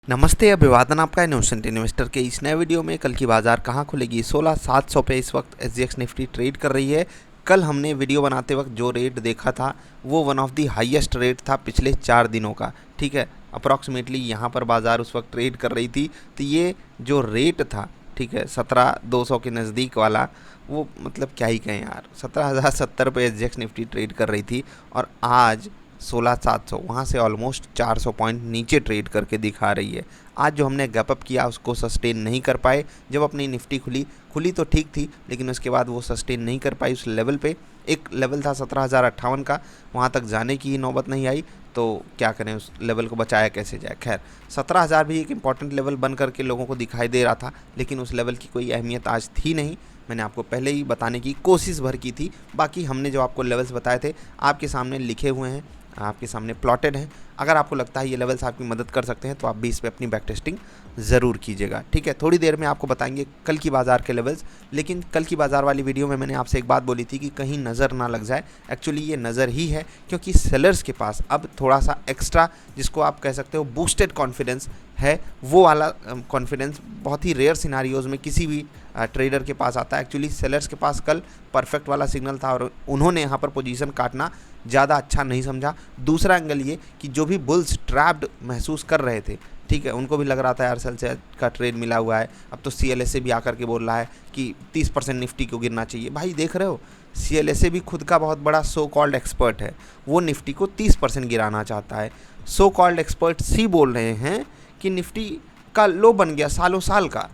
नमस्ते, अभिवादन आपका इनोसेंट इन्वेस्टर के इस नए वीडियो में। कल की बाजार कहाँ खुलेगी? 16,700 पे इस वक्त SGX निफ्टी ट्रेड कर रही है। कल हमने वीडियो बनाते वक्त जो रेट देखा था वो one of the highest rate था पिछले 4 दिनों का। ठीक है, अप्रॉक्सीमेटली यहाँ पर बाजार उस वक्त ट्रेड कर रही थी। तो ये जो रेट था, ठीक है, 17,200 के नज़दीक वाला, वो मतलब क्या ही कहें यार, 17,070 पे SGX निफ्टी ट्रेड कर रही थी और आज 16,700, वहाँ से ऑलमोस्ट 400 पॉइंट नीचे ट्रेड करके दिखा रही है। आज जो हमने गैप अप किया उसको सस्टेन नहीं कर पाए। जब अपनी निफ्टी खुली तो ठीक थी, लेकिन उसके बाद वो सस्टेन नहीं कर पाई उस लेवल पे। एक लेवल था 17,058 का, वहाँ तक जाने की ही नौबत नहीं आई। तो क्या करें, उस लेवल को बचाया कैसे जाए। खैर, 17,000 भी एक इंपॉर्टेंट लेवल बन करके लोगों को दिखाई दे रहा था, लेकिन उस लेवल की कोई अहमियत आज थी नहीं। मैंने आपको पहले ही बताने की कोशिश भर की थी। बाकी हमने जो आपको लेवल्स बताए थे आपके सामने लिखे हुए हैं, आपके सामने प्लॉटेड हैं। अगर आपको लगता है ये लेवल्स आपकी मदद कर सकते हैं तो आप भी इस पे अपनी बैक टेस्टिंग ज़रूर कीजिएगा। ठीक है, थोड़ी देर में आपको बताएंगे कल की बाज़ार के लेवल्स। लेकिन कल की बाज़ार वाली वीडियो में मैंने आपसे एक बात बोली थी कि कहीं नज़र ना लग जाए। एक्चुअली ये नज़र ही है, क्योंकि सेलर्स के पास अब थोड़ा सा एक्स्ट्रा, जिसको आप कह सकते हो बूस्टेड कॉन्फिडेंस है। वो वाला कॉन्फिडेंस बहुत ही रेयर सिनारियोज़ में किसी भी ट्रेडर के पास आता है। एक्चुअली सेलर्स के पास कल परफेक्ट वाला सिग्नल था और उन्होंने यहाँ पर पोजीशन काटना ज़्यादा अच्छा नहीं समझा। दूसरा एंगल ये कि जो भी बुल्स ट्रैप्ड महसूस कर रहे थे, ठीक है, उनको भी लग रहा था यार सेल से का ट्रेड मिला हुआ है। अब तो CLSA भी आकर के बोल रहा है कि 30% निफ्टी को गिरना चाहिए। भाई देख रहे हो, CLSA भी खुद का बहुत बड़ा सो कॉल्ड एक्सपर्ट है, वो निफ्टी को 30% गिराना चाहता है। सो कॉल्ड एक्सपर्ट्स ही बोल रहे हैं कि निफ्टी का लो बन गया सालों साल का।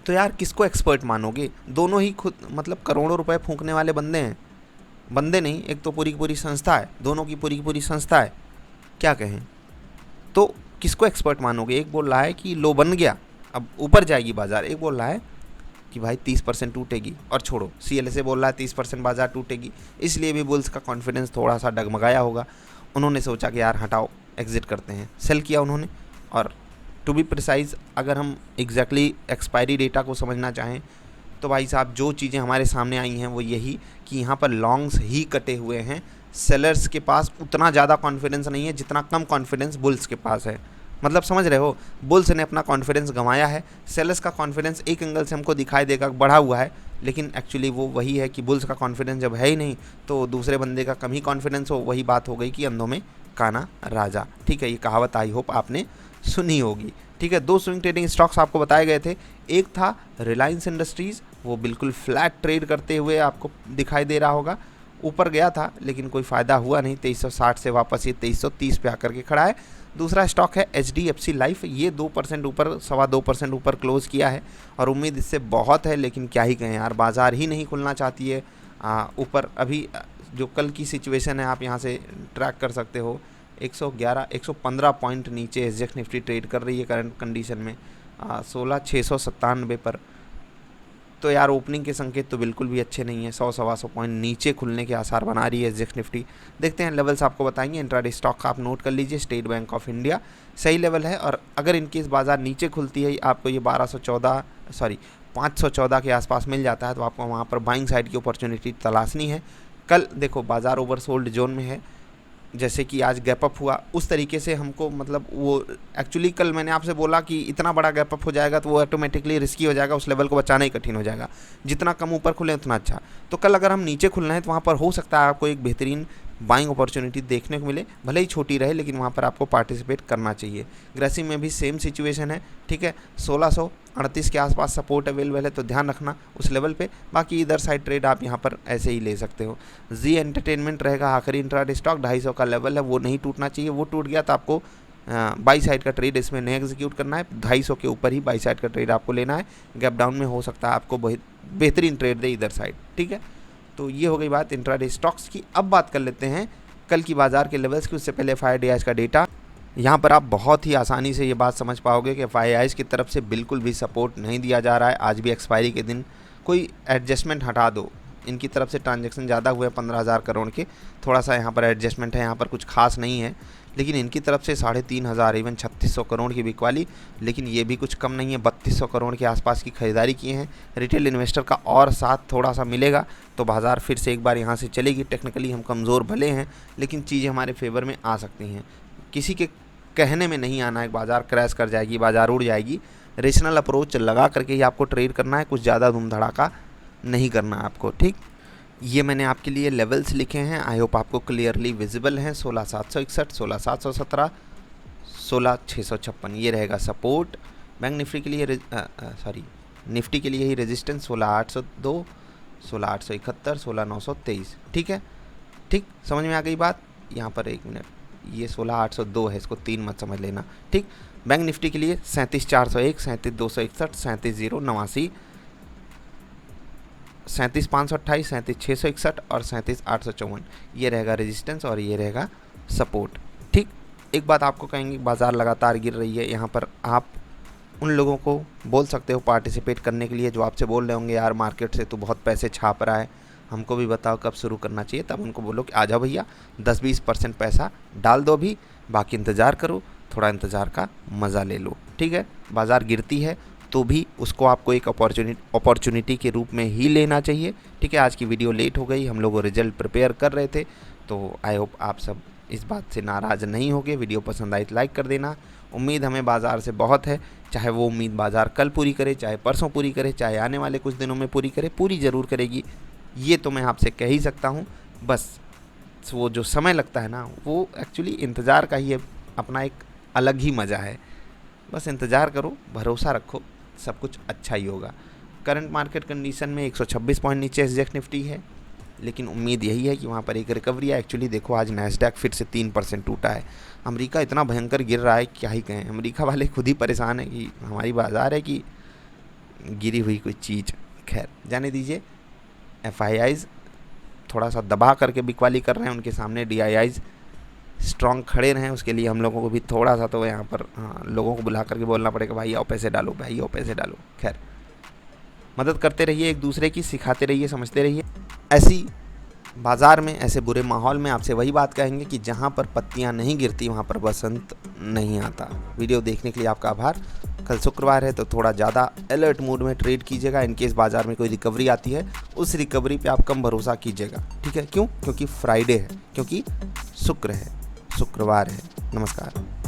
तो यार किसको एक्सपर्ट मानोगे? दोनों ही खुद मतलब करोड़ों रुपए फूंकने वाले बंदे हैं। बंदे नहीं, एक तो पूरी की पूरी संस्था है, दोनों की पूरी संस्था है। क्या कहें, तो किसको एक्सपर्ट मानोगे? एक बोल रहा है कि लो बन गया, अब ऊपर जाएगी बाजार। एक बोल रहा है कि भाई 30% टूटेगी। और छोड़ो, CLSA बोल रहा है 30% बाजार टूटेगी। इसलिए भी बुल्स का कॉन्फिडेंस थोड़ा सा डगमगाया होगा। उन्होंने सोचा कि यार हटाओ, एग्जिट करते हैं। सेल किया उन्होंने। और टू बी प्रिसाइज, अगर हम एग्जैक्टली एक्सपायरी डेटा को समझना चाहें तो भाई साहब जो चीज़ें हमारे सामने आई हैं वो यही कि यहाँ पर लॉन्ग्स ही कटे हुए हैं। सेलर्स के पास उतना ज़्यादा कॉन्फिडेंस नहीं है जितना कम कॉन्फिडेंस बुल्स के पास है। मतलब समझ रहे हो, बुल्स ने अपना कॉन्फिडेंस गंवाया है। सेलर्स का कॉन्फिडेंस एक एंगल से हमको दिखाई देगा बढ़ा हुआ है, लेकिन एक्चुअली वो वही है कि बुल्स का कॉन्फिडेंस जब है ही नहीं तो दूसरे बंदे का कम ही कॉन्फिडेंस हो। वही बात हो गई कि अंधों में काना राजा। ठीक है, ये कहावत आई होप आपने सुनी होगी। ठीक है, 2 स्विंग ट्रेडिंग स्टॉक्स आपको बताए गए थे। एक था रिलायंस इंडस्ट्रीज़, वो बिल्कुल फ्लैट ट्रेड करते हुए आपको दिखाई दे रहा होगा। ऊपर गया था लेकिन कोई फ़ायदा हुआ नहीं। 2360 से वापस ये 2330 पे आकर के खड़ा है। दूसरा स्टॉक है HDFC लाइफ, ये 2% ऊपर, 2.25% ऊपर क्लोज़ किया है और उम्मीद इससे बहुत है, लेकिन क्या ही कहें यार, बाज़ार ही नहीं खुलना चाहती है ऊपर। अभी जो कल की सिचुएशन है आप यहाँ से ट्रैक कर सकते हो। 115 पॉइंट नीचे SGX निफ्टी ट्रेड कर रही है करंट कंडीशन में, 16,697 पर। तो यार ओपनिंग के संकेत तो बिल्कुल भी अच्छे नहीं है। 100-125 पॉइंट नीचे खुलने के आसार बना रही है SGX निफ्टी। देखते हैं, लेवल्स आपको बताएंगे। इंट्राडे स्टॉक का आप नोट कर लीजिए, स्टेट बैंक ऑफ इंडिया सही लेवल है। और अगर इनकेस बाज़ार नीचे खुलती है, आपको ये 514 के आसपास मिल जाता है, तो आपको वहाँ पर बाइंग साइड की अपॉर्चुनिटी तलाशनी है। कल देखो बाज़ार ओवरसोल्ड जोन में है, जैसे कि आज गैप अप हुआ उस तरीके से हमको, मतलब वो एक्चुअली कल मैंने आपसे बोला कि इतना बड़ा गैप अप हो जाएगा तो वो ऑटोमेटिकली रिस्की हो जाएगा, उस लेवल को बचाना ही कठिन हो जाएगा। जितना कम ऊपर खुले उतना अच्छा। तो कल अगर हम नीचे खुलना है तो वहाँ पर हो सकता है आपको एक बेहतरीन बाइंग अपॉर्चुनिटी देखने को मिले, भले ही छोटी रहे, लेकिन वहाँ पर आपको पार्टिसिपेट करना चाहिए। ग्रेसिम में भी सेम सिचुएशन है। ठीक है, 1638 के आसपास सपोर्ट अवेलेबल है, तो ध्यान रखना उस लेवल पे। बाकी इधर साइड ट्रेड आप यहाँ पर ऐसे ही ले सकते हो। जी एंटरटेनमेंट रहेगा आखिरी इंट्राडे स्टॉक, 250 का लेवल है, वो नहीं टूटना चाहिए। वो टूट गया तो आपको बाई साइड का ट्रेड इसमें नहीं एग्जीक्यूट करना है। 250 के ऊपर ही बाई साइड का ट्रेड आपको लेना है। गैप डाउन में हो सकता है आपको बेहतरीन ट्रेड दे इधर साइड। ठीक है, तो ये हो गई बात इंट्राडे स्टॉक्स की। अब बात कर लेते हैं कल की बाज़ार के लेवल्स की। उससे पहले FII का डेटा। यहाँ पर आप बहुत ही आसानी से ये बात समझ पाओगे कि FII की तरफ से बिल्कुल भी सपोर्ट नहीं दिया जा रहा है। आज भी एक्सपायरी के दिन कोई एडजस्टमेंट हटा दो, इनकी तरफ से ट्रांजैक्शन ज़्यादा हुए 15,000 करोड़ के, थोड़ा सा यहाँ पर एडजस्टमेंट है, यहाँ पर कुछ खास नहीं है। लेकिन इनकी तरफ से 3,500 इवन 3,600 करोड़ की बिकवाली, लेकिन ये भी कुछ कम नहीं है। 3,200 करोड़ के आसपास की खरीदारी किए हैं। रिटेल इन्वेस्टर का और साथ थोड़ा सा मिलेगा तो बाज़ार फिर से एक बार यहाँ से चलेगी। टेक्निकली हम कमज़ोर भले हैं, लेकिन चीज़ें हमारे फेवर में आ सकती हैं। किसी के कहने में नहीं आना है बाज़ार क्रैश कर जाएगी, बाज़ार उड़ जाएगी। रेशनल अप्रोच लगा करके ही आपको ट्रेड करना है, कुछ ज़्यादा धूम धड़ाका नहीं करना है आपको, ठीक। ये मैंने आपके लिए लेवल्स लिखे हैं, आई होप आपको क्लियरली विजिबल हैं। 16,761, 16,717, 16,656 ये रहेगा सपोर्ट। बैंक निफ्टी के लिए निफ्टी के लिए ही रेजिस्टेंस 16,802, 16,871, 16,923, ठीक है। ठीक, समझ में आ गई बात। यहाँ पर एक मिनट, ये 16,802 है, इसको 3 मत समझ लेना, ठीक। बैंक निफ्टी के लिए 37,401, 37,261, 37,089, 37,528, 37,661 और 37,854 ये रहेगा रेजिस्टेंस और ये रहेगा सपोर्ट, ठीक। एक बात आपको कहेंगे, बाज़ार लगातार गिर रही है, यहाँ पर आप उन लोगों को बोल सकते हो पार्टिसिपेट करने के लिए जो आपसे बोल रहे होंगे यार मार्केट से तो बहुत पैसे छाप रहा है, हमको भी बताओ कब शुरू करना चाहिए। तब उनको बोलो कि आ जाओ भैया 10-20% पैसा डाल दो अभी, बाकी इंतज़ार करो, थोड़ा इंतज़ार का मज़ा ले लो, ठीक है। बाज़ार गिरती है तो भी उसको आपको एक अपॉर्चुनिटी के रूप में ही लेना चाहिए, ठीक है। आज की वीडियो लेट हो गई, हम लोग रिजल्ट प्रिपेयर कर रहे थे, तो आई होप आप सब इस बात से नाराज़ नहीं होगे। वीडियो पसंद आई तो लाइक कर देना। उम्मीद हमें बाज़ार से बहुत है, चाहे वो उम्मीद बाज़ार कल पूरी करे, चाहे परसों पूरी करे, चाहे आने वाले कुछ दिनों में पूरी करे, पूरी ज़रूर करेगी, ये तो मैं आपसे कह ही सकता हूँ। बस वो जो समय लगता है ना, वो एक्चुअली इंतज़ार का ही अपना एक अलग ही मज़ा है। बस इंतज़ार करो, भरोसा रखो, सब कुछ अच्छा ही होगा। करंट मार्केट कंडीशन में 126 पॉइंट नीचे एसजेएक्स निफ्टी है, लेकिन उम्मीद यही है कि वहाँ पर एक रिकवरी है। एक्चुअली देखो आज नैस्डैक फिर से 3% टूटा है। अमेरिका इतना भयंकर गिर रहा है, क्या ही कहें। अमेरिका वाले खुद ही परेशान है कि हमारी बाज़ार है कि गिरी हुई कोई चीज़। खैर जाने दीजिए। FIIs थोड़ा सा दबा करके बिकवाली कर रहे हैं, उनके सामने DIIs स्ट्रॉन्ग खड़े रहें, उसके लिए हम लोगों को भी थोड़ा सा तो यहाँ पर लोगों को बुला करके बोलना पड़ेगा, भाई आओ पैसे डालो, भाई आओ पैसे डालो। खैर मदद करते रहिए एक दूसरे की, सिखाते रहिए, समझते रहिए। ऐसी बाज़ार में, ऐसे बुरे माहौल में आपसे वही बात कहेंगे कि जहाँ पर पत्तियाँ नहीं गिरती वहाँ पर बसंत नहीं आता। वीडियो देखने के लिए आपका आभार। कल शुक्रवार है तो थोड़ा ज़्यादा अलर्ट मूड में ट्रेड कीजिएगा। इनकेस बाज़ार में कोई रिकवरी आती है, उस रिकवरी पे आप कम भरोसा कीजिएगा, ठीक है। क्यों? क्योंकि फ्राइडे है, क्योंकि शुक्र है, शुक्रवार है। नमस्कार।